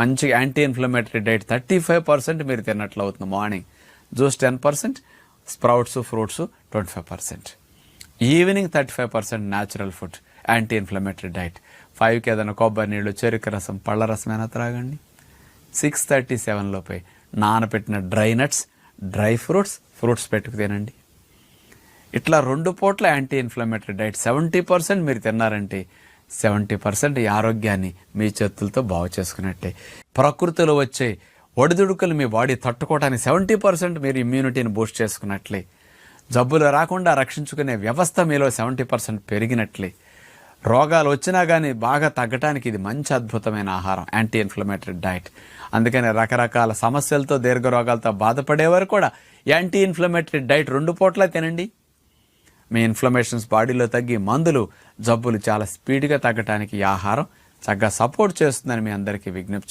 మంచిగా anti inflammatory diet 35% మీరు తిన్నట్లు అవుతుంది. Morning juice 10%, sprouts fruits 25%, evening 35% natural food, anti inflammatory diet. 5కి ఏదైనా కొబ్బరి నీళ్ళు, చెరుకు రసం, పళ్ళ రసం అయినా త్రాగండి. 6:37 లోపే నానబెట్టిన డ్రై నట్స్, డ్రై ఫ్రూట్స్ పెట్టుకు తినండి. ఇట్లా 2 పూట్ల యాంటీ ఇన్ఫ్లమేటరీ డైట్ 70% మీరు తిన్నారంటే 70% ఈ ఆరోగ్యాన్ని మీ చేతులతో బాగు చేసుకున్నట్టే. ప్రకృతిలో వచ్చే ఒడిదుడుకులు మీ బాడీ తట్టుకోవడానికి 70% మీరు ఇమ్యూనిటీని బూస్ట్ చేసుకున్నట్లే. జబ్బులు రాకుండా రక్షించుకునే వ్యవస్థ మీలో 70% పెరిగినట్లే. రోగాలు వచ్చినా కానీ బాగా తగ్గటానికి ఇది మంచి అద్భుతమైన ఆహారం, యాంటీ ఇన్ఫ్లమేటరీ డైట్. అందుకని రకరకాల సమస్యలతో, దీర్ఘ రోగాలతో బాధపడేవారు కూడా యాంటీ ఇన్ఫ్లమేటరీ డైట్ 2 పూట్ల తినండి. మీ ఇన్ఫ్లమేషన్స్ బాడీలో తగ్గి మందులు, జబ్బులు చాలా స్పీడ్గా తగ్గటానికి ఈ ఆహారం చక్కగా సపోర్ట్ చేస్తుందని మీ అందరికీ విజ్ఞప్తి